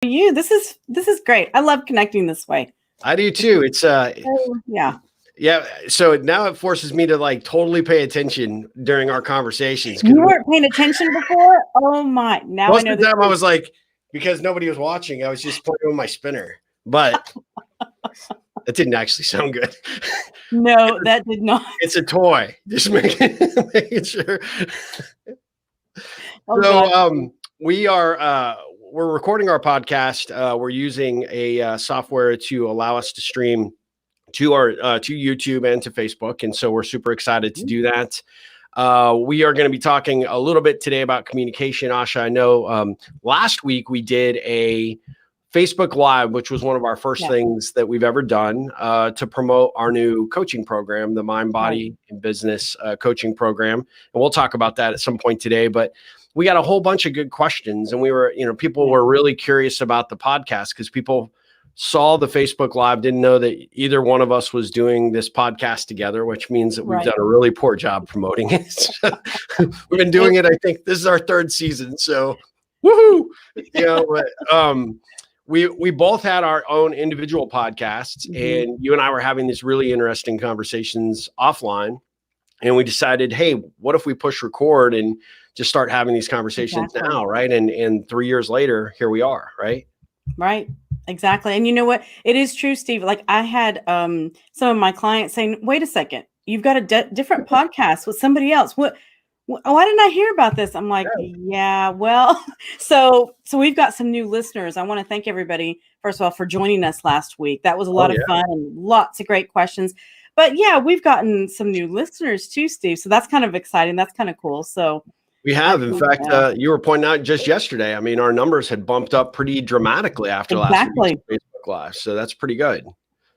You. This is great. I love connecting this way. I do too. It's Yeah. yeah. So now it forces me to like totally pay attention during our conversations. You weren't paying attention before? Oh my. Now Most I know of the time I was like, because nobody was watching, I was just playing with my spinner. But that didn't actually sound good. No, that did not. It's a toy. Just making sure. Oh, So God. we're recording our podcast. We're using a software to allow us to stream to our to YouTube and to Facebook, and so we're super excited to do that. We are going to be talking a little bit today about communication. Asha, I know last week we did a Facebook Live, which was one of our first things that we've ever done to promote our new coaching program, the Mind, Body, and Business coaching program. And we'll talk about that at some point today. But we got a whole bunch of good questions, and we were, people were really curious about the podcast because people saw the Facebook Live, didn't know that either one of us was doing this podcast together, which means that we've done a really poor job promoting it. We've been doing it. I think this is our third season. So woohoo! We both had our own individual podcasts, and you and I were having these really interesting conversations offline. And we decided, hey, what if we push record and just start having these conversations now, right? And 3 years later, here we are, right? Right. Exactly. And you know what? It is true, Steve. Like I had some of my clients saying, wait a second, you've got a different podcast with somebody else. Why didn't I hear about this? I'm like, yeah, well, so we've got some new listeners. I want to thank everybody, first of all, for joining us last week. That was a lot of fun and lots of great questions. But yeah, we've gotten some new listeners too, Steve. So that's kind of exciting. That's kind of cool. So we have, in fact, you were pointing out just yesterday. I mean, our numbers had bumped up pretty dramatically after last week's Facebook Live. So that's pretty good.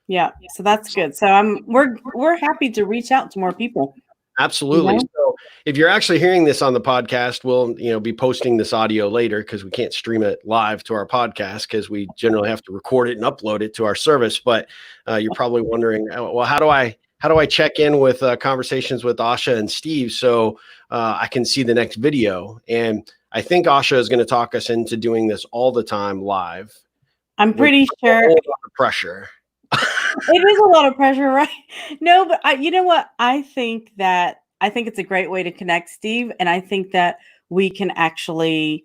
Yeah. So that's good. So we're happy to reach out to more people. Absolutely. So if you're actually hearing this on the podcast, we'll be posting this audio later because we can't stream it live to our podcast because we generally have to record it and upload it to our service. But you're probably wondering, well, how do I check in with conversations with Asha and Steve so I can see the next video? And I think Asha is going to talk us into doing this all the time live. I'm pretty sure. A lot of pressure. It is a lot of pressure, right? No, but you know what? I think it's a great way to connect, Steve. And I think that we can actually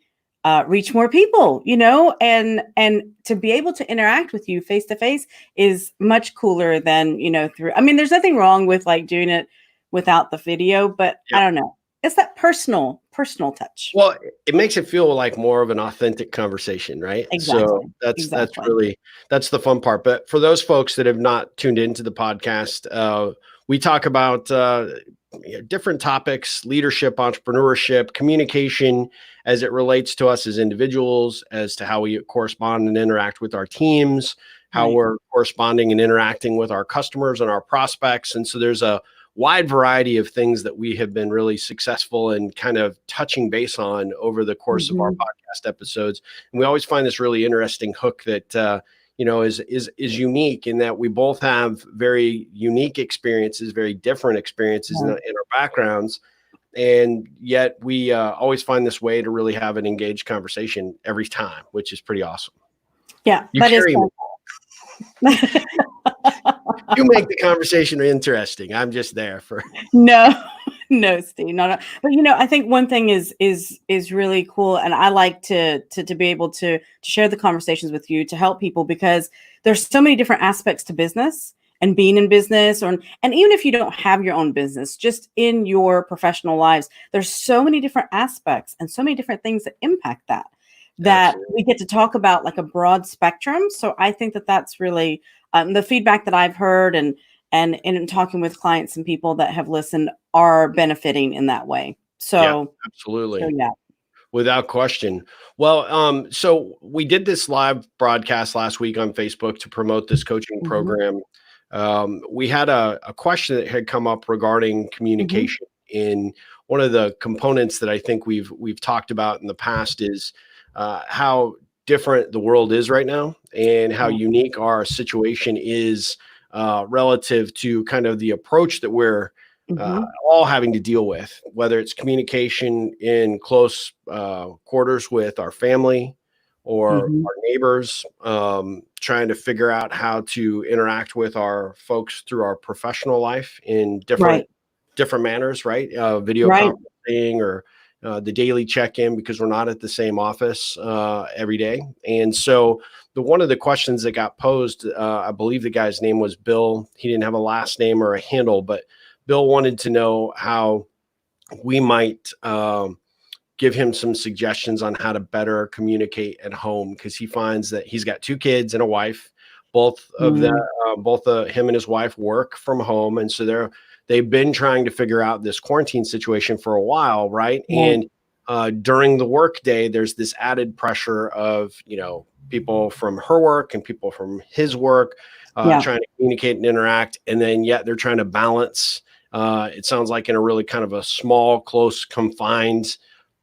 reach more people, and to be able to interact with you face to face is much cooler than, through. I mean, there's nothing wrong with like doing it without the video, but I don't know. It's that personal touch. Well, it makes it feel like more of an authentic conversation, right? Exactly. So that's the fun part. But for those folks that have not tuned into the podcast, we talk about different topics: leadership, entrepreneurship, communication, as it relates to us as individuals, as to how we correspond and interact with our teams, how we're corresponding and interacting with our customers and our prospects. And so there's a wide variety of things that we have been really successful in kind of touching base on over the course of our podcast episodes. And we always find this really interesting hook that, is unique in that we both have very unique experiences, very different experiences in our backgrounds. And yet we always find this way to really have an engaged conversation every time, which is pretty awesome. Yeah, that is fun. You make the conversation interesting. I'm just there for no, Steve, not. But I think one thing is really cool, and I like to be able to share the conversations with you to help people because there's so many different aspects to business and being in business, and even if you don't have your own business, just in your professional lives, there's so many different aspects and so many different things that impact that we get to talk about like a broad spectrum. So I think that that's really the feedback that I've heard and in talking with clients and people that have listened are benefiting in that way. So absolutely. So, without question. Well, so we did this live broadcast last week on Facebook to promote this coaching program. We had a question that had come up regarding communication in one of the components that I think we've talked about in the past is how different the world is right now and how unique our situation is relative to kind of the approach that we're all having to deal with, whether it's communication in close quarters with our family or Mhm. our neighbors, trying to figure out how to interact with our folks through our professional life in Right. different manners, right? Video Right. conferencing or the daily check-in because we're not at the same office every day. And so one of the questions that got posed, I believe the guy's name was Bill. He didn't have a last name or a handle, but Bill wanted to know how we might give him some suggestions on how to better communicate at home, because he finds that he's got two kids and a wife. Both of the Mm. him and his wife work from home, and so they've been trying to figure out this quarantine situation for a while, right? Right. And during the workday, there's this added pressure of people from her work and people from his work Yeah. trying to communicate and interact, and then yet they're trying to balance. It sounds like in a really kind of a small, close, confined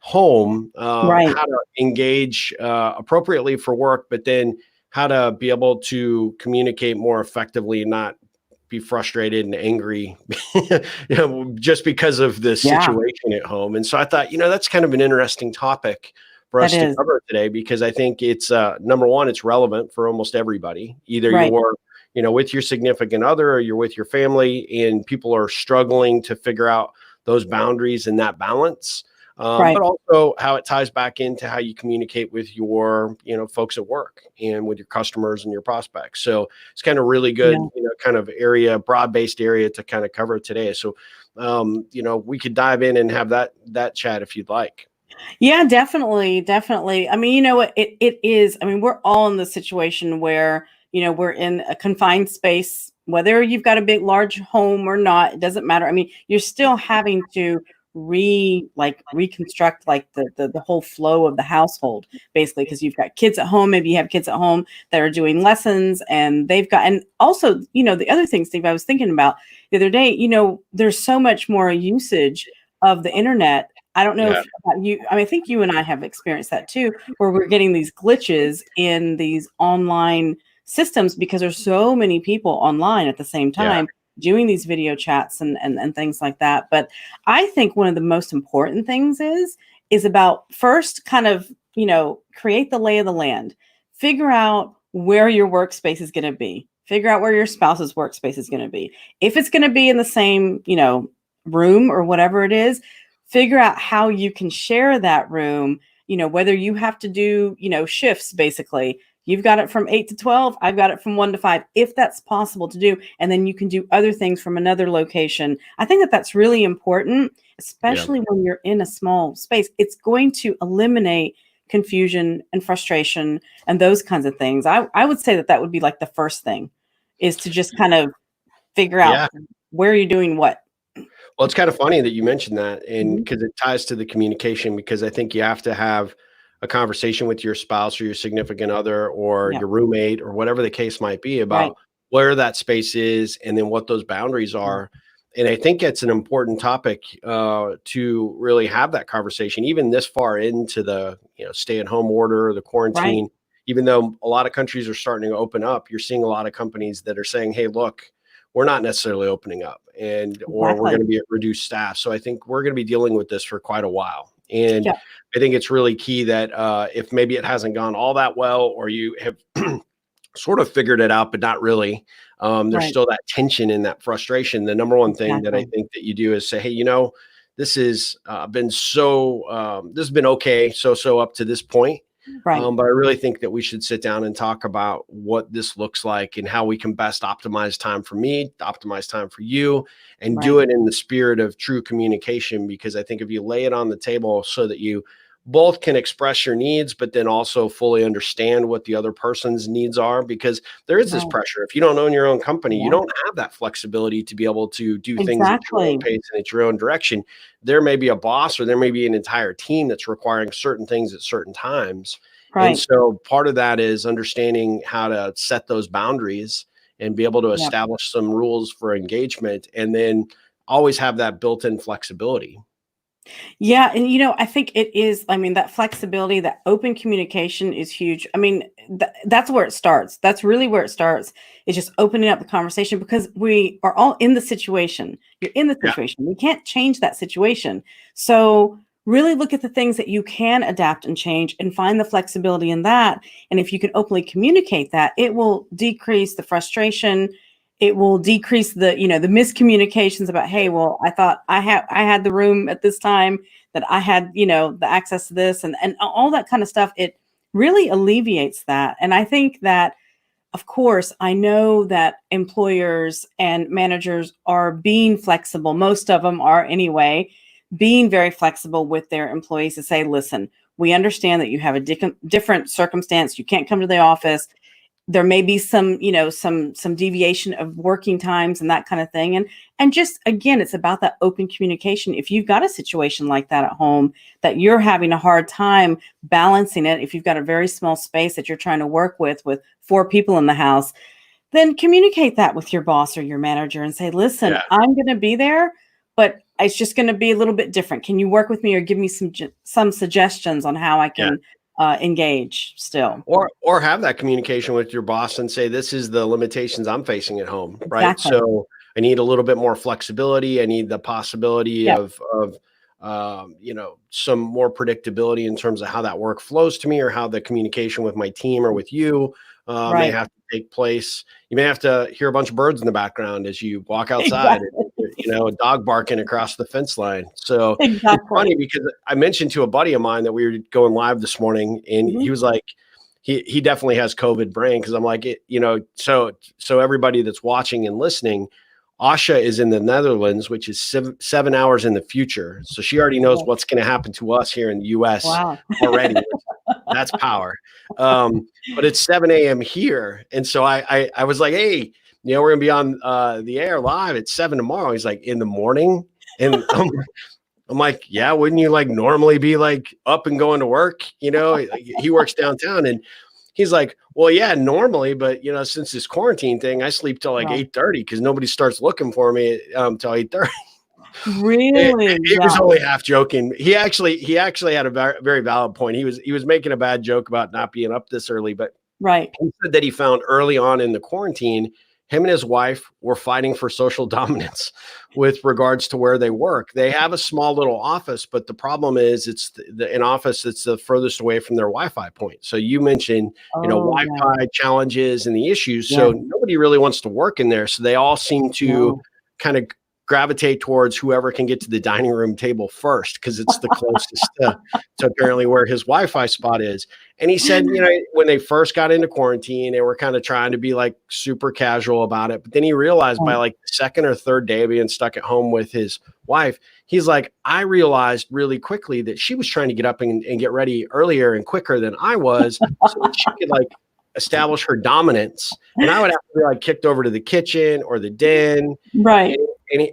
home, Right. how to engage appropriately for work, but then how to be able to communicate more effectively, not be frustrated and angry, just because of the Yeah. situation at home. And so I thought, that's kind of an interesting topic for That us to is. cover today, because I think it's number one, it's relevant for almost everybody. Either Right. you're with your significant other, or you're with your family, and people are struggling to figure out those boundaries and that balance. But Right. also how it ties back into how you communicate with your, folks at work and with your customers and your prospects. So it's kind of really good, Yeah. kind of area, broad-based area to kind of cover today. So, we could dive in and have that chat if you'd like. Yeah, definitely, definitely. I mean, you know what? It is. I mean, we're all in the situation where, we're in a confined space, whether you've got a big, large home or not, it doesn't matter. I mean, you're still having to reconstruct like the whole flow of the household, basically, because you've got kids at home. Maybe you have kids at home that are doing lessons, and and also, the other thing, Steve, I was thinking about the other day, there's so much more usage of the internet. I don't know Yeah. if about you. I mean, I think you and I have experienced that too, where we're getting these glitches in these online systems because there's so many people online at the same Yeah. time doing these video chats and things like that. But I think one of the most important things is about first kind of, create the lay of the land, figure out where your workspace is going to be, figure out where your spouse's workspace is going to be. If it's going to be in the same, room or whatever it is, figure out how you can share that room, whether you have to do, shifts, basically. You've got it from 8 to 12. I've got it from 1 to 5, if that's possible to do. And then you can do other things from another location. I think that that's really important, Yeah. especially when you're in a small space. It's going to eliminate confusion and frustration and those kinds of things. I would say that that would be like the first thing, is to just kind of figure out Yeah. where you're doing what. Well, it's kind of funny that you mentioned that, and Mhm. because it ties to the communication, because I think you have to have a conversation with your spouse or your significant other or Yeah. your roommate or whatever the case might be Right. about where that space is and then what those boundaries Yeah. are. And I think it's an important topic to really have that conversation, even this far into the stay-at-home order, the Right. quarantine. Even though a lot of countries are starting to open up, you're seeing a lot of companies that are saying, "Hey, look, we're not necessarily opening up, or we're going Exactly. to be at reduced staff." So I think we're going to be dealing with this for quite a while. And Yeah. I think it's really key that if maybe it hasn't gone all that well, or you have sort of figured it out, but not really, there's Right. still that tension and that frustration. The number one thing that I Exactly. think that you do is say, "Hey, this has been this has been okay, so up to this point. Right. But I really think that we should sit down and talk about what this looks like and how we can best optimize time for me, optimize time for you, and do Right. it in the spirit of true communication." Because I think if you lay it on the table so that you both can express your needs, but then also fully understand what the other person's needs are, because there is this Right. pressure. If you don't own your own company, you Yeah. don't have that flexibility to be able to do things at your own Exactly. pace and at your own direction. There may be a boss, or there may be an entire team that's requiring certain things at certain times. And Right. so part of that is understanding how to set those boundaries and be able to Yep. establish some rules for engagement, and then always have that built-in flexibility. Yeah, and I think it is. I mean, that flexibility, that open communication is huge. I mean, that's where it starts. That's really where it starts. Is just opening up the conversation, because we are all in the situation. You're in the Yeah. situation. We can't change that situation. So really look at the things that you can adapt and change and find the flexibility in that. And if you can openly communicate that, it will decrease the frustration. It will decrease the, the miscommunications about, hey, well, I thought I had the room at this time, that I had, the access to this, and all that kind of stuff. It really alleviates that. And I think that, of course, I know that employers and managers are being flexible. Most of them are anyway, being very flexible with their employees to say, listen, we understand that you have a different circumstance. You can't come to the office. There may be some, some deviation of working times and that kind of thing. And just, again, it's about that open communication. If you've got a situation like that at home, that you're having a hard time balancing it, if you've got a very small space that you're trying to work with 4 people in the house, then communicate that with your boss or your manager and say, listen, I'm going to be there, but it's just going to be a little bit different. Can you work with me or give me some suggestions on how I can engage still? Or have that communication with your boss and say, this is the limitations I'm facing at home, right? Exactly. So I need a little bit more flexibility. I need the possibility of some more predictability in terms of how that work flows to me, or how the communication with my team or with you may have to take place. You may have to hear a bunch of birds in the background as you walk outside, a dog barking across the fence line. So it's funny because I mentioned to a buddy of mine that we were going live this morning, and he was like, he definitely has COVID brain. Cause I'm like, so everybody that's watching and listening, Asha is in the Netherlands, which is 7 hours in the future. So she already knows what's going to happen to us here in the US already. That's power. But it's 7 a.m. here. And so I was like, hey, we're going to be on the air live at 7 tomorrow. He's like, in the morning? And I'm like, yeah, wouldn't you like normally be like up and going to work? He works downtown, and he's like, well, yeah, normally, but since this quarantine thing, I sleep till like 8:30 because nobody starts looking for me till 8:30. Really? He was only half joking. He actually had a very, very valid point. He was making a bad joke about not being up this early, but he said that he found early on in the quarantine, him and his wife were fighting for social dominance with regards to where they work. They have a small little office, but the problem is it's an office that's the furthest away from their Wi-Fi point. So you mentioned, Wi-Fi challenges and the issues. So nobody really wants to work in there. So they all seem to kind of gravitate towards whoever can get to the dining room table first, because it's the closest to apparently where his Wi-Fi spot is. And he said, when they first got into quarantine, they were kind of trying to be like super casual about it. But then he realized by like the second or third day of being stuck at home with his wife, he's like, I realized really quickly that she was trying to get up and get ready earlier and quicker than I was, so that she could like establish her dominance. And I would have to be like kicked over to the kitchen or the den. Right.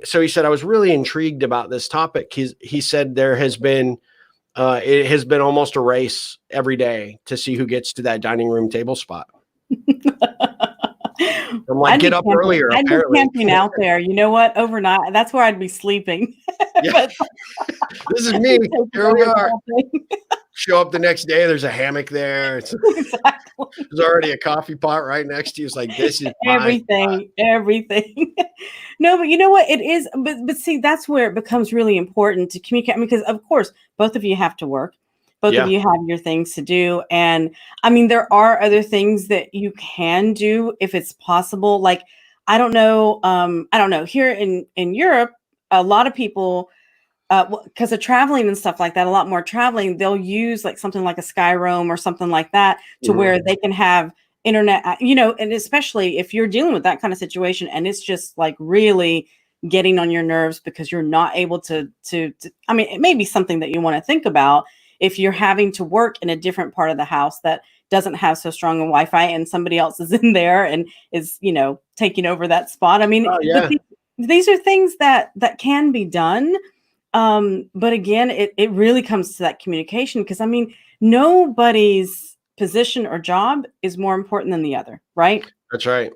So he said, I was really intrigued about this topic. He said there has been, it has been almost a race every day to see who gets to that dining room table spot. I'm like, get up earlier. I'd be camping out there. You know what? Overnight. That's where I'd be sleeping. This is me. Here we are. Show up the next day. There's a hammock there. There's already a coffee pot right next to you. It's like, this is everything. No, but you know what? It is. But see, that's where it becomes really important to communicate. Because of course, both of you have to work. Both of you have your things to do. And I mean, there are other things that you can do if it's possible. Like, I don't know. Here in Europe, a lot of people, because of traveling and stuff like that, a lot more traveling, they'll use like something like a Skyroam or something like that to where they can have internet, and especially if you're dealing with that kind of situation and it's just like really getting on your nerves because you're not able to, I mean, it may be something that you want to think about if you're having to work in a different part of the house that doesn't have so strong a Wi-Fi and somebody else is in there and is, taking over that spot. I mean, these are things that can be done. But again, it really comes to that communication, because I mean, nobody's position or job is more important than the other, right? That's right.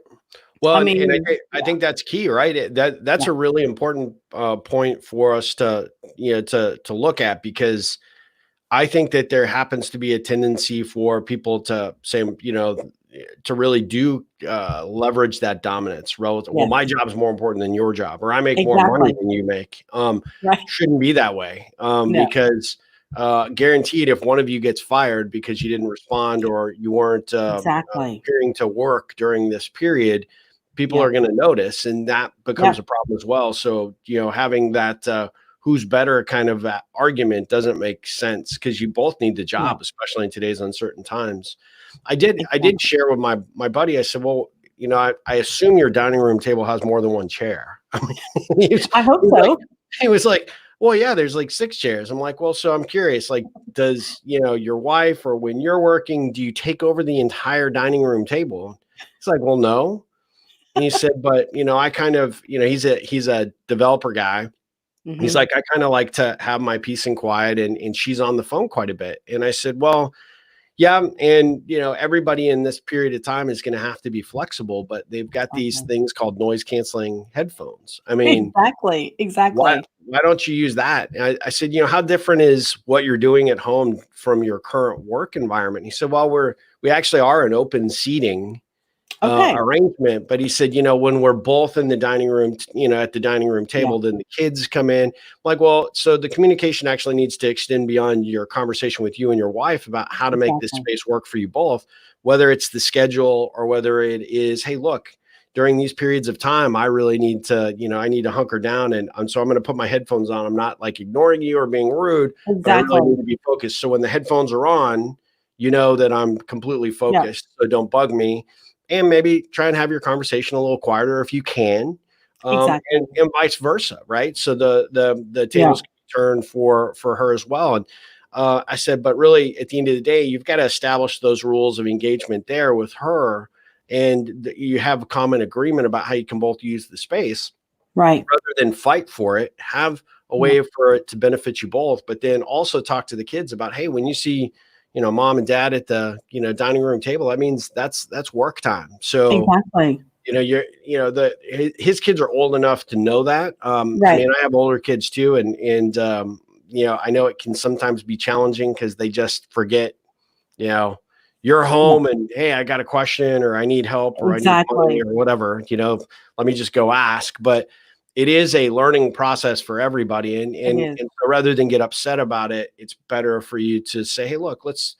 Well, I think that's key, right? That's a really important point for us to look at, because I think that there happens to be a tendency for people to say, to really do leverage that dominance relative. Well, my job is more important than your job, or I make more money than you make. Right. Shouldn't be that way. No. Because guaranteed, if one of you gets fired because you didn't respond or you weren't appearing to work during this period, people are going to notice, and that becomes a problem as well. So, having that who's better kind of argument doesn't make sense, because you both need the job, especially in today's uncertain times. I did share with my buddy. I said, well, I assume your dining room table has more than one chair. I hope so. He was like, well, yeah, there's like 6 chairs. I'm like, well, so I'm curious, like, does, your wife, or when you're working, do you take over the entire dining room table? It's like, well, no. And he said, but, I kind of, he's a developer guy. Mm-hmm. He's like, I kind of like to have my peace and quiet, and she's on the phone quite a bit. And I said, well, yeah. And, everybody in this period of time is going to have to be flexible, but they've got these things called noise canceling headphones. I mean, exactly. Why don't you use that? And I said, how different is what you're doing at home from your current work environment? He said, well, we actually are an open seating arrangement. But he said, when we're both in the dining room, at the dining room table, then the kids come in. I'm like, well, so the communication actually needs to extend beyond your conversation with you and your wife about how to make this space work for you both, whether it's the schedule or whether it is, hey, look, during these periods of time, I really need to, I need to hunker down. And so I'm going to put my headphones on. I'm not like ignoring you or being rude. But I really need to be focused. So when the headphones are on, that I'm completely focused. So don't bug me. And maybe try and have your conversation a little quieter if you can, and vice versa, right? So the tables can turn for her as well. And I said, but really, at the end of the day, you've got to establish those rules of engagement there with her, and you have a common agreement about how you can both use the space, right? Rather than fight for it, have a way for it to benefit you both. But then also talk to the kids about, hey, when you see mom and dad at the, dining room table, that means that's work time. So his kids are old enough to know that. I mean, I have older kids too. And I know it can sometimes be challenging because they just forget, you're home and, hey, I got a question, or I need help, or I need money, or whatever, let me just go ask. But it is a learning process for everybody. And so rather than get upset about it, it's better for you to say, hey, look, let's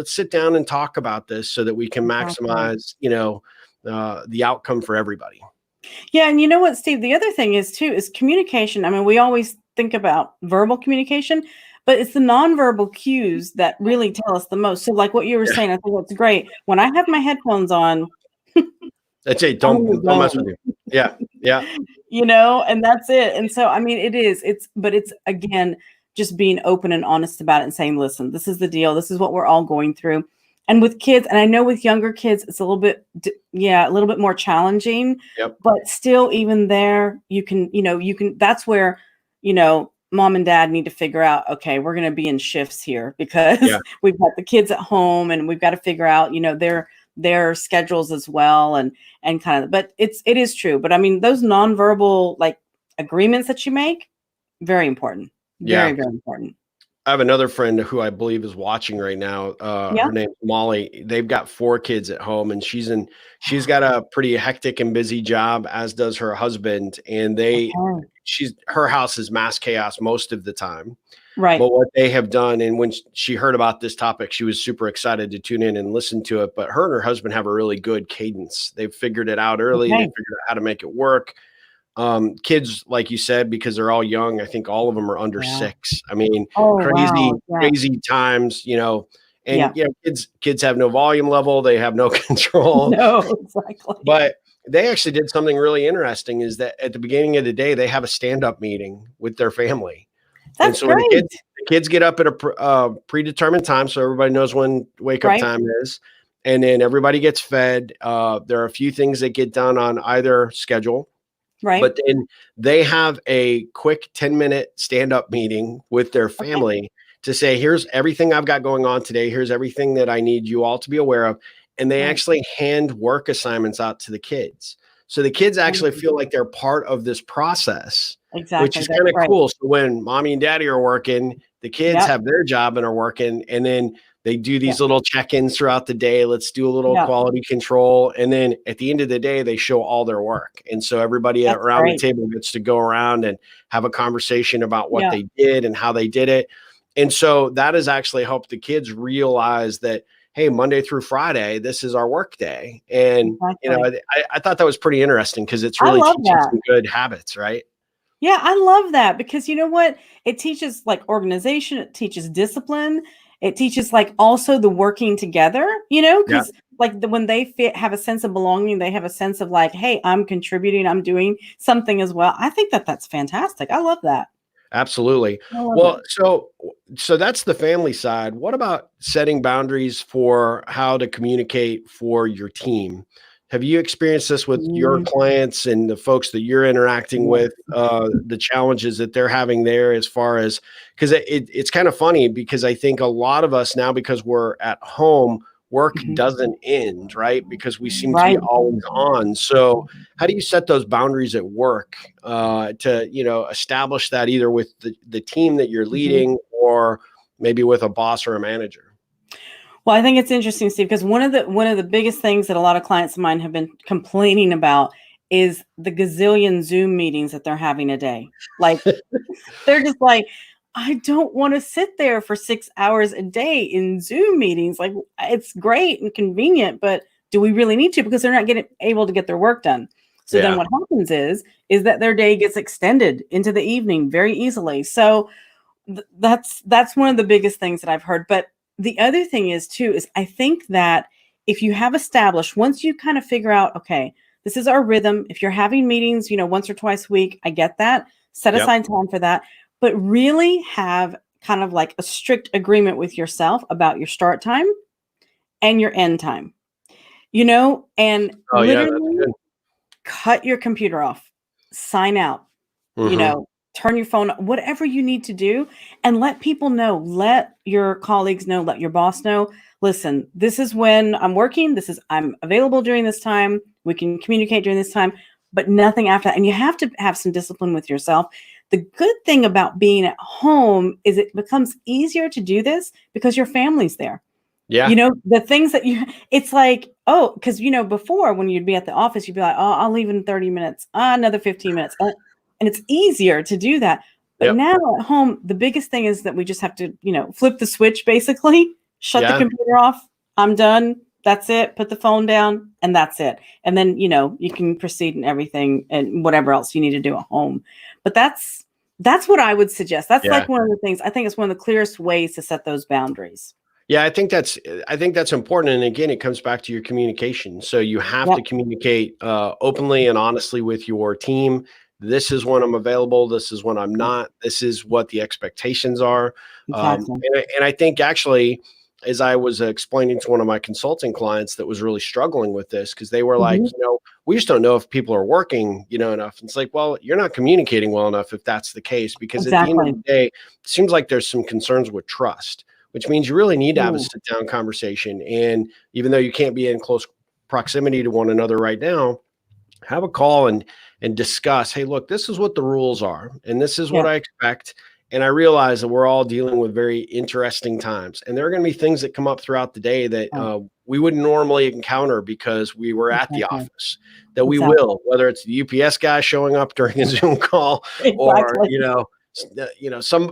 sit down and talk about this so that we can maximize, the outcome for everybody. Yeah. And you know what, Steve, the other thing is communication. I mean, we always think about verbal communication, but it's the nonverbal cues that really tell us the most. So like what you were saying, I think that's great. When I have my headphones on, that's it. Don't mess with you. Yeah. Yeah. And that's it. And so, I mean, but it's again, just being open and honest about it and saying, listen, this is the deal. This is what we're all going through. And with kids, and I know with younger kids, it's a little bit more challenging, but still even there, you can, that's where, mom and dad need to figure out, okay, we're going to be in shifts here because we've got the kids at home and we've got to figure out, their schedules as well. And kind of, but it is true. But I mean, those nonverbal like agreements that you make, very important. Very, very important. I have another friend who I believe is watching right now. Her name's Molly. They've got 4 kids at home, and she's got a pretty hectic and busy job, as does her husband. And her house is mass chaos most of the time. Right. But what they have done, and when she heard about this topic, she was super excited to tune in and listen to it. But her and her husband have a really good cadence. They've figured it out early. They figured out how to make it work. Kids, like you said, because they're all young, I think all of them are under 6. I mean, crazy times, and kids have no volume level. They have no control. No, exactly. But they actually did something really interesting, is that at the beginning of the day, they have a stand-up meeting with their family. That's great. When the kids get up at a predetermined time, so everybody knows when wake-up time is, and then everybody gets fed. There are a few things that get done on either schedule. Right. But then they have a quick 10-minute stand-up meeting with their family to say, here's everything I've got going on today. Here's everything that I need you all to be aware of. And they actually hand work assignments out to the kids. So the kids actually feel like they're part of this process, which is kind of cool. So when mommy and daddy are working, the kids have their job and are working. And then They do these Yeah. little check-ins throughout the day. Let's do a little Yeah. quality control. And then at the end of the day, they show all their work. And so everybody That's around the great. table gets to go around and have a conversation about what Yeah. they did and how they did it. And so that has actually helped the kids realize that, hey, Monday through Friday, this is our work day. And, Exactly. I thought that was pretty interesting because it's I really love teaching that. some good habits, right? Yeah, I love that because you know what? It teaches like organization, it teaches discipline, it teaches like also the working together, Yeah. because like when they have a sense of belonging, they have a sense of like, hey, I'm contributing, I'm doing something as well. I think that that's fantastic. I love that. Absolutely. I love Well, it. so that's the family side. What about setting boundaries for how to communicate for your team? Have you experienced this with your Mm, clients and the folks that you're interacting yeah. with, the challenges that they're having there as far as, because it's kind of funny because I think a lot of us now, because we're at home, work Mhm. doesn't end, right? Because we seem to be Right. always on. So how do you set those boundaries at work to establish that either with the team that you're Mhm. leading or maybe with a boss or a manager? Well, I think it's interesting, Steve, because one of the biggest things that a lot of clients of mine have been complaining about is the gazillion Zoom meetings that they're having a day. Like they're just like, I don't want to sit there for 6 hours a day in Zoom meetings. Like it's great and convenient, but do we really need to? Because they're not getting able to get their work done. So then Yeah. what happens is that their day gets extended into the evening very easily. So that's one of the biggest things that I've heard. But the other thing is too is I think that if you have established once you kind of figure out, okay, this is our rhythm. If you're having meetings, once or twice a week, I get that. Set Yep. aside time for that, but really have kind of like a strict agreement with yourself about your start time and your end time. And Oh yeah, that's literally good. cut your computer off, sign out, you Hmm. know, turn your phone, whatever you need to do, and let people know, let your colleagues know, let your boss know, listen, this is when I'm working, I'm available during this time, we can communicate during this time, but nothing after that. And you have to have some discipline with yourself. The good thing about being at home is it becomes easier to do this because your family's there. Yeah. The things that it's like, oh, because, before when you'd be at the office, you'd be like, oh, I'll leave in 30 minutes, another 15 minutes. And it's easier to do that. But Yep. now at home, the biggest thing is that we just have to, flip the switch, basically, shut the Yeah. computer off. I'm done. That's it. Put the phone down and that's it. And then, you can proceed in everything and whatever else you need to do at home. But that's what I would suggest. That's Yeah. like one of the things, I think it's one of the clearest ways to set those boundaries. Yeah, I think that's important. And again, it comes back to your communication. So you have Yep. to communicate openly and honestly with your team. This is when I'm available. This is when I'm not. This is what the expectations are. Exactly. And I think actually, as I was explaining to one of my consulting clients that was really struggling with this, because they were like, Mhm. we just don't know if people are working, enough. And it's like, well, you're not communicating well enough if that's the case, because at the end of Exactly. the day, it seems like there's some concerns with trust, which means you really need to have a Ooh, sit down conversation. And even though you can't be in close proximity to one another right now, have a call and discuss, hey, look, this is what the rules are, and this is what yeah, I expect. And I realize that we're all dealing with very interesting times. And there are going to be things that come up throughout the day that right, we wouldn't normally encounter because we were at the exactly, office, that we exactly, will, whether it's the UPS guy showing up during a Zoom call or, exactly.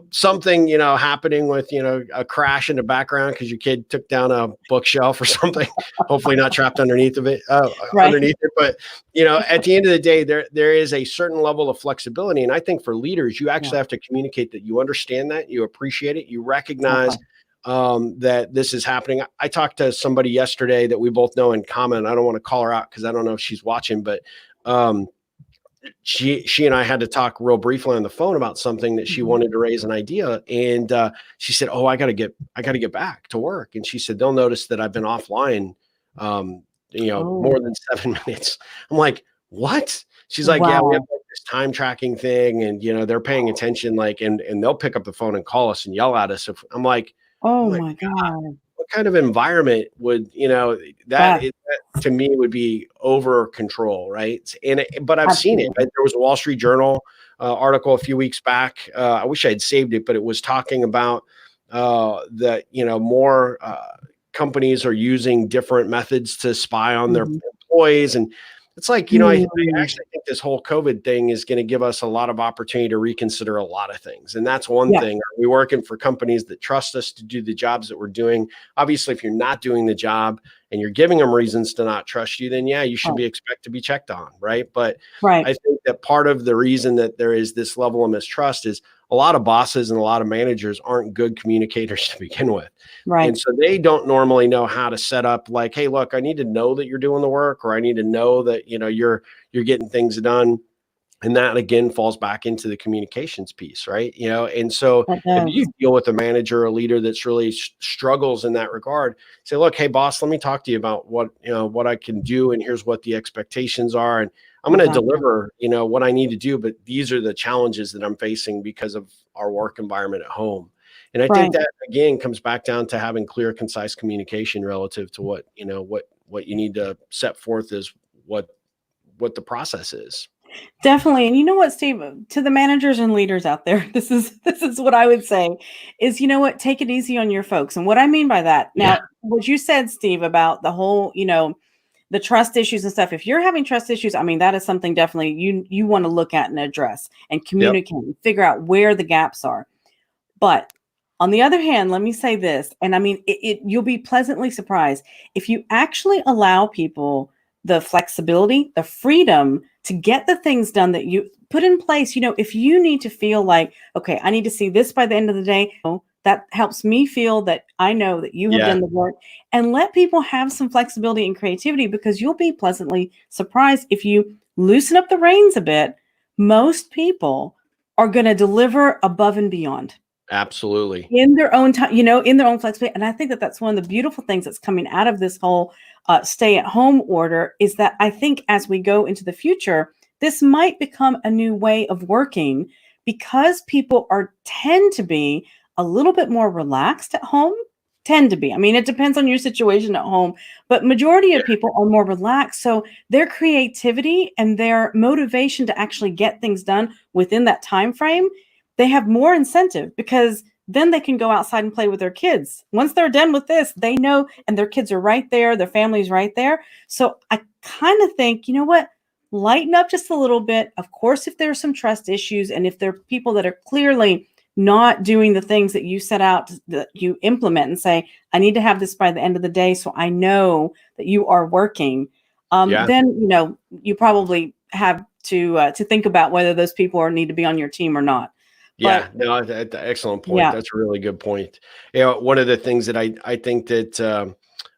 something, happening with, a crash in the background because your kid took down a bookshelf or something, hopefully not trapped underneath of it, Right, underneath it. But, at the end of the day, there is a certain level of flexibility. And I think for leaders, you yeah, actually have to communicate that you understand that, you appreciate it, you recognize exactly. that this is happening. I talked to somebody yesterday that we both know in common. I don't want to call her out because I don't know if she's watching, but um, she and I had to talk real briefly on the phone about something that she Mhm. wanted to raise an idea. And she said, oh, I got to get back to work. And she said, they'll notice that I've been offline, Oh, more than 7 minutes. I'm like, what? She's like, yeah, we have wow. like this time tracking thing. And, they're paying attention, like, and they'll pick up the phone and call us and yell at us. If I'm Oh like, my God. what kind of environment would that, That that to me would be over control, right? But I've seen it. absolutely. There was a Wall Street Journal article a few weeks back. I wish I had saved it, but it was talking about that, more companies are using different methods to spy on their Mhm. employees. And it's like, I Mm. actually think this whole COVID thing is going to give us a lot of opportunity to reconsider a lot of things. And that's one Yeah, thing. Are we working for companies that trust us to do the jobs that we're doing? Obviously, if you're not doing the job and you're giving them reasons to not trust you, then yeah, you should right, be expect to be checked on, right? But right, I think that part of the reason that there is this level of mistrust is a lot of bosses and a lot of managers aren't good communicators to begin with. And right. so they don't normally know how to set up like, hey, look, I need to know that you're doing the work, or I need to know that, you're getting things done. And that again falls back into the communications piece, right? And so That if you does. deal with a manager or a leader that's really struggles in that regard, say, look, hey boss, let me talk to you about what I can do, and here's what the expectations are, and I'm going to Exactly. deliver, what I need to do, but these are the challenges that I'm facing because of our work environment at home. And I think Right. that again comes back down to having clear, concise communication relative to what you need to set forth as what the process is. Definitely. And you know what, Steve, to the managers and leaders out there, this is what I would say is, you know what, take it easy on your folks. And what I mean by that, Yeah. now, what you said, Steve, about the whole, the trust issues and stuff. If you're having trust issues, I mean, that is something definitely you want to look at and address and Yep. communicate and figure out where the gaps are. But on the other hand, let me say this, and I mean, you'll be pleasantly surprised if you actually allow people the flexibility, the freedom to get the things done that you put in place. If you need to feel like, okay, I need to see this by the end of the day, that helps me feel that I know that you have Yeah. done the work, and let people have some flexibility and creativity, because you'll be pleasantly surprised if you loosen up the reins a bit. Most people are going to deliver above and beyond Absolutely. in their own time, in their own flexibility. And I think that that's one of the beautiful things that's coming out of this whole stay at home order, is that I think as we go into the future, this might become a new way of working, because people tend to be a little bit more relaxed at home. Tend to be. I mean, it depends on your situation at home, but majority Yeah. of people are more relaxed. So their creativity and their motivation to actually get things done within that time frame, they have more incentive, because then they can go outside and play with their kids. Once they're done with this, they know, and their kids are right there, their family's right there. So I kind of think, you know what, lighten up just a little bit. Of course, if there's some trust issues, and if there are people that are clearly not doing the things that you set out that you implement, and say, I need to have this by the end of the day, so I know that you are working, Yeah. then, you probably have to think about whether those people need to be on your team or not. Yeah. But No, excellent point. yeah, That's a really good point. One of the things that I think that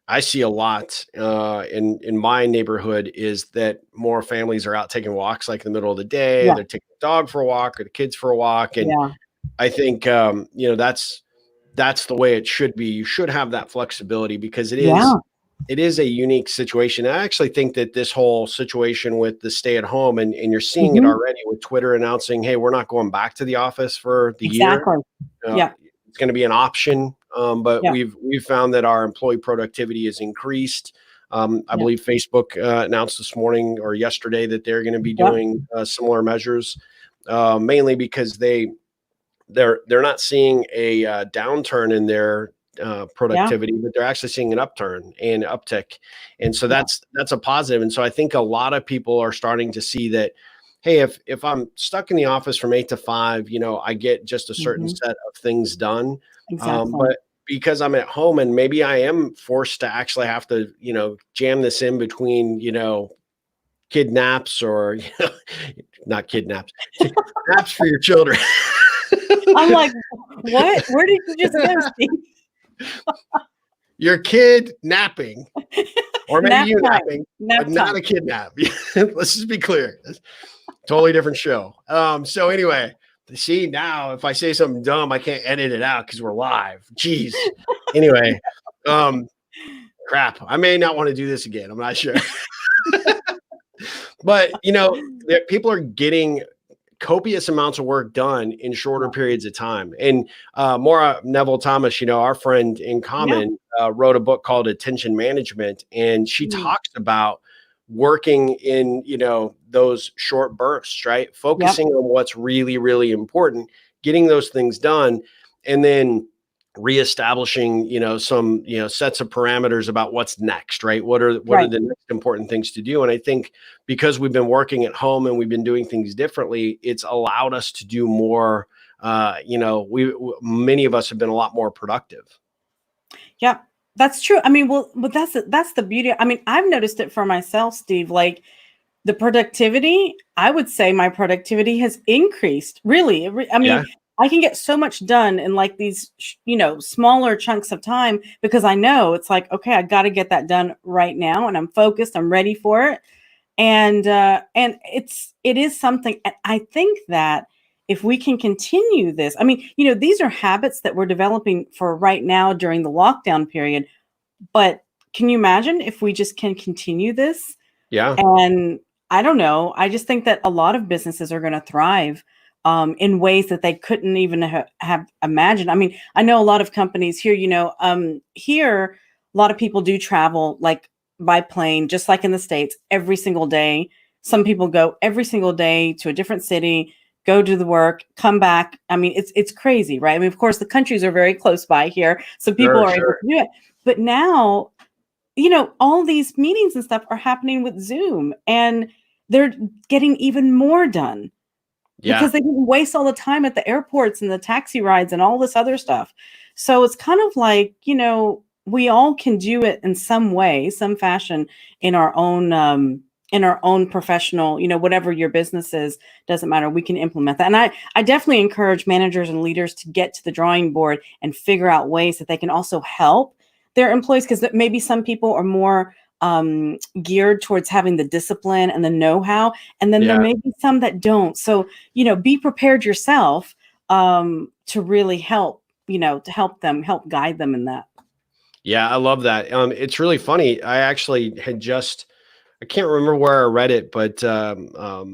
I see a lot in my neighborhood is that more families are out taking walks like in the middle of the day. yeah, They're taking the dog for a walk or the kids for a walk. And yeah, I think that's the way it should be. You should have that flexibility, because yeah, it is a unique situation. I actually think that this whole situation with the stay at home, and you're seeing it mhm, already with Twitter announcing, hey, we're not going back to the office for the year. exactly. Uh, Yeah, it's going to be an option. But yeah, we've found that our employee productivity has increased. I yeah, believe Facebook announced this morning or yesterday that they're going to be yep, doing similar measures, mainly because they're not seeing a downturn in their yeah, productivity, but they're actually seeing an upturn and uptick, and so yeah, that's a positive. And so I think a lot of people are starting to see that, hey, if I'm stuck in the office from 8 to 5, I get just a certain mhm, set of things done, exactly. but because I'm at home and maybe I am forced to actually have to jam this in between kidnaps or not kidnaps, naps for your children. I'm like, "What? Where did you just go, Steve?" Your kid napping, or maybe Nap you time, napping, but nap not time. a kidnap. Let's just be clear. Totally different show. So anyway, see, now if I say something dumb, I can't edit it out because we're live. Jeez. Anyway, um, crap. I may not want to do this again. I'm not sure. But people are getting copious amounts of work done in shorter Yeah, periods of time. And Maura Neville Thomas, our friend in yeah, common, wrote a book called Attention Management, and she mm, talks about working in those short bursts, right? yep, Focusing on what's really, really important, getting those things done, and then reestablishing, some, sets of parameters about what's next, right? What are Right. the next important things to do? And I think because we've been working at home and we've been doing things differently, it's allowed us to do more. Many of us have been a lot more productive. Yeah, that's true. I mean, well, but that's the beauty. I mean, I've noticed it for myself, Steve. Like the productivity, I would say my productivity has increased. Really, I Yeah. mean, I can get so much done in like these, smaller chunks of time because I know it's like, okay, I got to get that done right now, and I'm focused. I'm ready for it, and it is something. And I think that if we can continue this, I mean, these are habits that we're developing for right now during the lockdown period. But can you imagine if we just can continue this? Yeah. And I don't know. I just think that a lot of businesses are going to thrive in ways that they couldn't even have imagined. I mean, I know a lot of companies here, here, a lot of people do travel like by plane, just like in the States, every single day. Some people go every single day to a different city, go do the work, come back. I mean, it's crazy, right? I mean, of course, the countries are very close by here, so people Sure, are able sure. to do it. But now all these meetings and stuff are happening with Zoom, and they're getting even more done Yeah. because they didn't waste all the time at the airports and the taxi rides and all this other stuff. So it's kind of like, we all can do it in some way, some fashion in our own professional, whatever your business is, doesn't matter. We can implement that. And I definitely encourage managers and leaders to get to the drawing board and figure out ways that they can also help their employees, because maybe some people are more geared towards having the discipline and the know-how, and then there Yeah. may be some that don't. So be prepared yourself to really help, to help guide them in that. Yeah. I love that. It's really funny. I can't remember where I read it, but I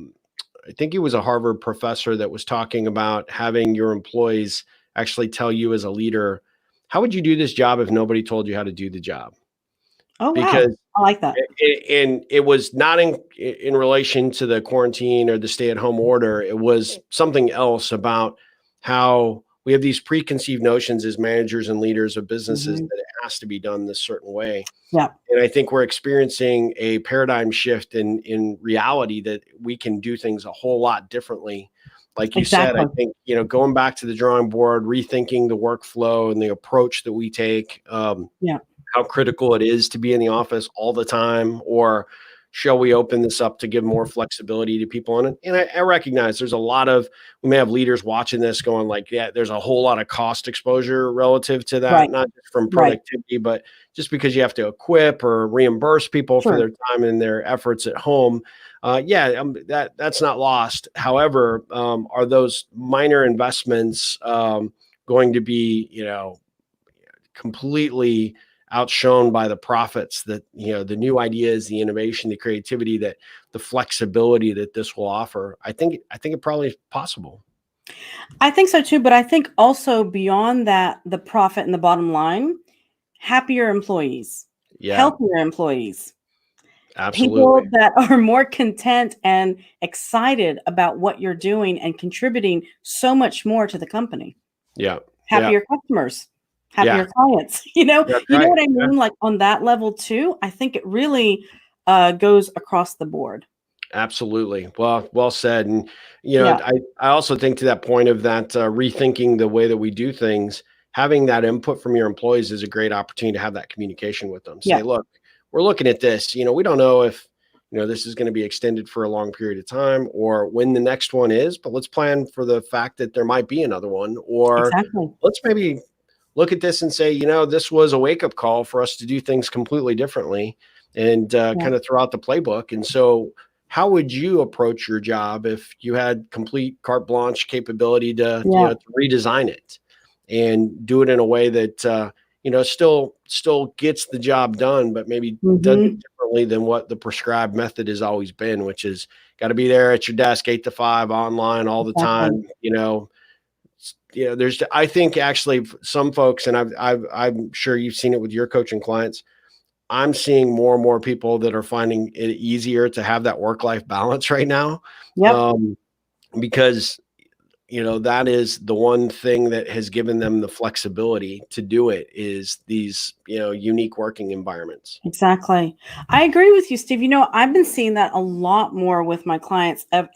think it was a Harvard professor that was talking about having your employees actually tell you as a leader, how would you do this job if nobody told you how to do the job? Oh, wow. Because I like that. and it was not in relation to the quarantine or the stay-at-home order. It was something else about how we have these preconceived notions as managers and leaders of businesses Mhm. that it has to be done this certain way. Yeah. And I think we're experiencing a paradigm shift in reality that we can do things a whole lot differently. Like you said, I Exactly. think, going back to the drawing board, rethinking the workflow and the approach that we take, Yeah. how critical it is to be in the office all the time, or shall we open this up to give more flexibility to people? And I recognize we may have leaders watching this going like, yeah, there's a whole lot of cost exposure relative to that, Right. not just from Right. productivity, but just because you have to equip or reimburse people for Sure. their time and their efforts at home. That's not lost. However, are those minor investments going to be, completely outshone by the profits that, the new ideas, the innovation, the creativity, that the flexibility that this will offer? I think it probably is possible. I think so too, but I think also beyond that, the profit and the bottom line, happier employees, Yeah, healthier employees, people absolutely. that are more content and excited about what you're doing and contributing so much more to the company. Yeah. Yeah. Happier customers, Yeah. happier clients. That's You know right. what I Yeah, mean? Like on that level too, I think it really goes across the board. absolutely. Well said. And, Yeah. I also think to that point of that, rethinking the way that we do things, having that input from your employees is a great opportunity to have that communication with them. Say, Yeah. look, we're looking at this, we don't know if, this is going to be extended for a long period of time or when the next one is, but let's plan for the fact that there might be another one. Or Exactly. let's maybe look at this and say, this was a wake up call for us to do things completely differently and Yeah. kind of throw out the playbook. And so, how would you approach your job if you had complete carte blanche capability to, Yeah. to redesign it and do it in a way that, still gets the job done, but maybe does it Hmm. differently than what the prescribed method has always been, which is got to be there at your desk 8 to 5 online all the Exactly. time, there's, I think actually some folks, and I'm sure you've seen it with your coaching clients. I'm seeing more and more people that are finding it easier to have that work-life balance right now. Yep. Because that is the one thing that has given them the flexibility to do it, is these, unique working environments. Exactly. I agree with you, Steve. I've been seeing that a lot more with my clients, and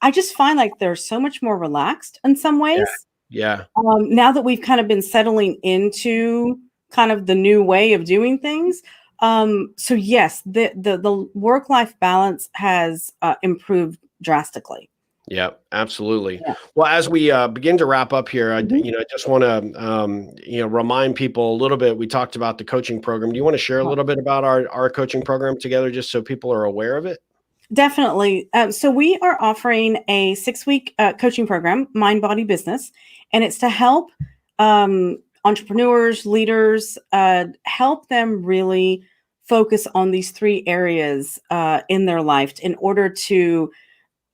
I just find like they're so much more relaxed in some Yeah. ways. Yeah. Now that we've kind of been settling into kind of the new way of doing things. So yes, the work-life balance has improved drastically. Yeah, absolutely. Yeah. Well, as we begin to wrap up here, I Mhm. just want to remind people a little bit. We talked about the coaching program. Do you want to share a little bit about our coaching program together, just so people are aware of it? Definitely. So we are offering a 6-week coaching program, Mind, Body, Business, and it's to help entrepreneurs, leaders, help them really focus on these 3 areas in their life in order to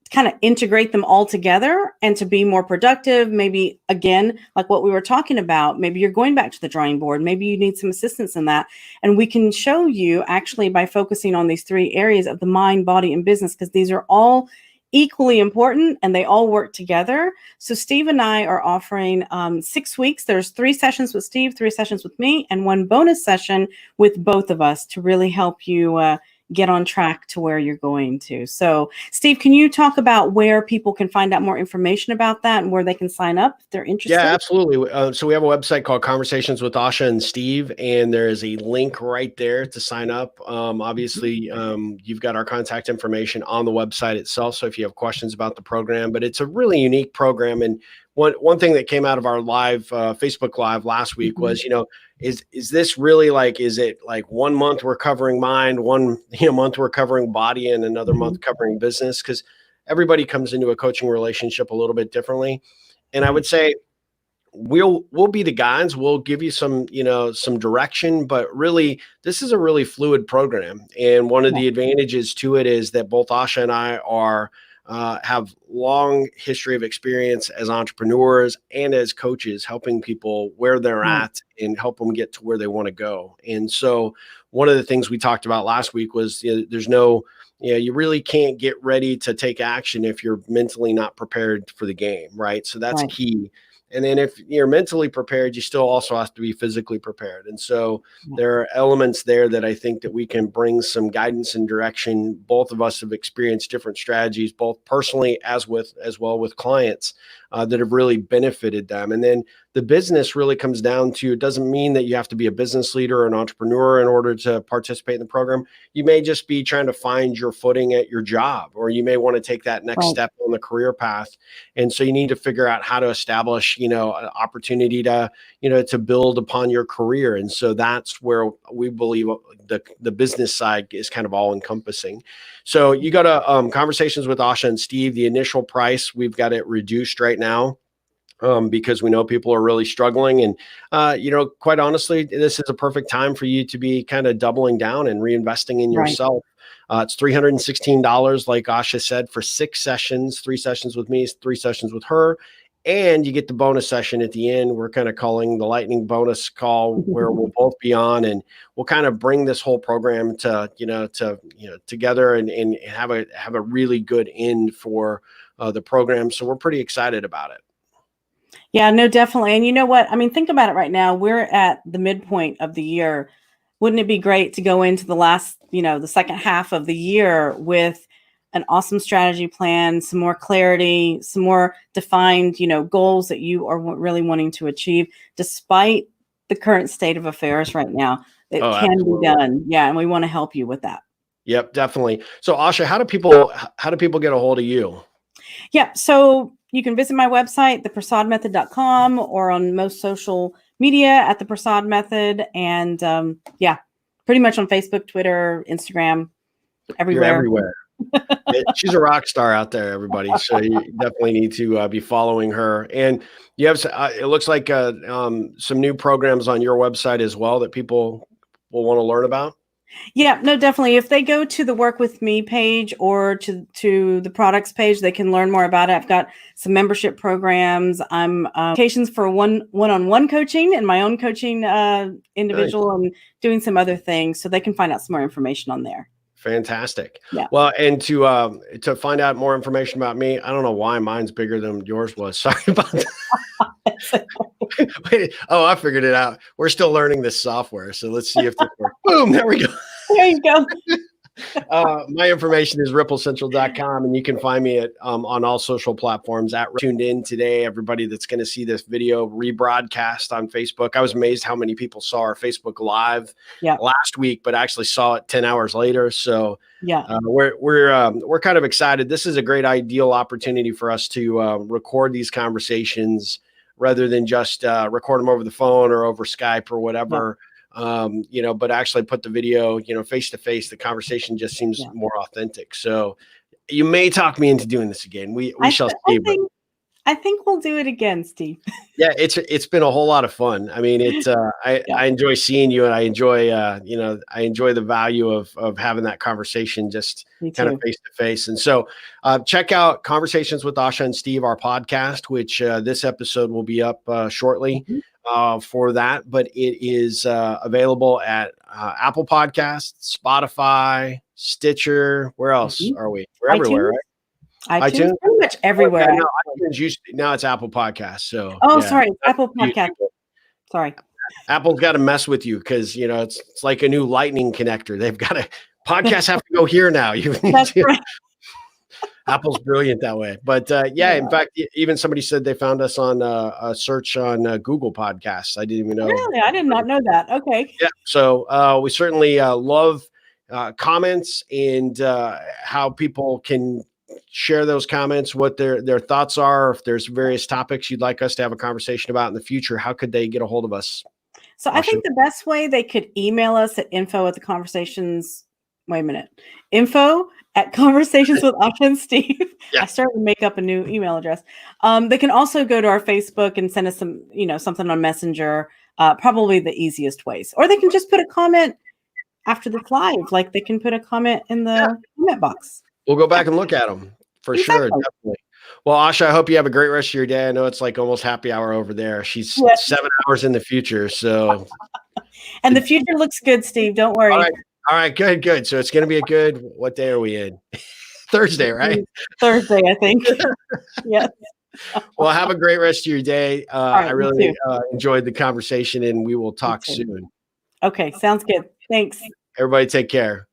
kind of integrate them all together and to be more productive. Maybe again, like what we were talking about, maybe you're going back to the drawing board, maybe you need some assistance in that. And we can show you actually by focusing on these 3 areas of the mind, body, and business, because these are all equally important and they all work together. So Steve and I are offering 6 weeks. There's 3 sessions with Steve, 3 sessions with me, and 1 bonus session with both of us to really help you get on track to where you're going to. So Steve, can you talk about where people can find out more information about that and where they can sign up if they're interested? Yeah, absolutely. So we have a website called Conversations with Asha and Steve, and there is a link right there to sign up. Obviously, you've got our contact information on the website itself. So if you have questions about the program, but it's a really unique program. And one thing that came out of our live Facebook Live last week was, is this really like, is it like 1 month we're covering mind, one month we're covering body, and another month covering business? Because everybody comes into a coaching relationship a little bit differently. And I would say, we'll be the guides. We'll give you some direction, but really this is a really fluid program. And one of the advantages to it is that both Asha and I have long history of experience as entrepreneurs and as coaches, helping people where they're at and help them get to where they want to go. And so one of the things we talked about last week was, there's no, you really can't get ready to take action if you're mentally not prepared for the game, right? So that's key. And then if you're mentally prepared, you still also have to be physically prepared. And so there are elements there that I think that we can bring some guidance and direction. Both of us have experienced different strategies, both personally as well with clients that have really benefited them. And then the business really comes down to, it doesn't mean that you have to be a business leader or an entrepreneur in order to participate in the program. You may just be trying to find your footing at your job, or you may want to take that next step on the career path. And so you need to figure out how to establish, an opportunity to, to build upon your career. And so that's where we believe the business side is kind of all encompassing. So you go to Conversations with Asha and Steve. The initial price, we've got it reduced right now, because we know people are really struggling. And, quite honestly, this is a perfect time for you to be kind of doubling down and reinvesting in yourself. It's $316, like Asha said, for 6 sessions, 3 sessions with me, 3 sessions with her. And you get the bonus session at the end. We're kind of calling the lightning bonus call, where we'll both be on, and we'll kind of bring this whole program to, together and have a really good end for the program. So we're pretty excited about it. Yeah, no, definitely. And you know what? I mean, think about it right now. We're at the midpoint of the year. Wouldn't it be great to go into the last, the second half of the year with an awesome strategy plan, some more clarity, some more defined, goals that you are really wanting to achieve, despite the current state of affairs right now? It can Absolutely. be done. Yeah. And we want to help you with that. Yep, definitely. So Asha, how do people get a hold of you? Yeah. So you can visit my website, theprasadmethod.com, or on most social media at the Prasad Method. And pretty much on Facebook, Twitter, Instagram, everywhere. You're everywhere. She's a rock star out there, everybody. So you definitely need to be following her. And you have, it looks like some new programs on your website as well that people will want to learn about. Yeah, no, definitely. If they go to the Work With Me page or to the products page, they can learn more about it. I've got some membership programs. I'm applications for one-on-one coaching and my own coaching individual, and doing some other things. So they can find out some more information on there. Fantastic. Yeah. Well, and to find out more information about me, I don't know why mine's bigger than yours was. Sorry about that. Wait, oh, I figured it out. We're still learning this software, so let's see if this works. Boom, there we go. There you go. My information is ripplecentral.com, and you can find me on all social platforms at tuned in today. Everybody that's going to see this video rebroadcast on Facebook. I was amazed how many people saw our Facebook Live last week, but actually saw it 10 hours later. So we're kind of excited. This is a great ideal opportunity for us to record these conversations rather than just record them over the phone or over Skype or whatever. But actually put the video, face to face. The conversation just seems more authentic. So you may talk me into doing this again. We shall see. I think we'll do it again, Steve. Yeah, it's been a whole lot of fun. I mean, I enjoy seeing you, and I enjoy I enjoy the value of having that conversation just kind of face to face. And so check out Conversations with Asha and Steve, our podcast, which this episode will be up shortly. For that, but it is available at Apple Podcasts, Spotify, Stitcher. Where else are we? We're everywhere, right? iTunes, pretty much everywhere. Now it's Apple Podcasts. So sorry, it's Apple Podcast. Sorry, Apple's got to mess with you because it's like a new Lightning connector. They've got to podcasts have to go here now. That's right. Apple's brilliant that way. But in fact, even somebody said they found us on a search on Google Podcasts. I didn't even know. Really? I did not know that. Okay. Yeah. So we certainly love comments and how people can share those comments, what their thoughts are. If there's various topics you'd like us to have a conversation about in the future, how could they get a hold of us? So I think the best way they could email us at info@conversations. Wait a minute. info@conversations with Asha and Steve. I started to make up a new email address. They can also go to our Facebook and send us some, something on Messenger, probably the easiest ways. Or they can just put a comment after the live. Like they can put a comment in the comment box. We'll go back and look at them for sure. Definitely. Well, Asha, I hope you have a great rest of your day. I know it's like almost happy hour over there. She's 7 hours in the future. So, and the future looks good, Steve. Don't worry. All right, good. So it's going to be a good, what day are we in? Thursday, right? Thursday, I think. Yes. Well, have a great rest of your day. I really enjoyed the conversation, and we will talk soon. Okay, sounds good. Thanks. Everybody take care.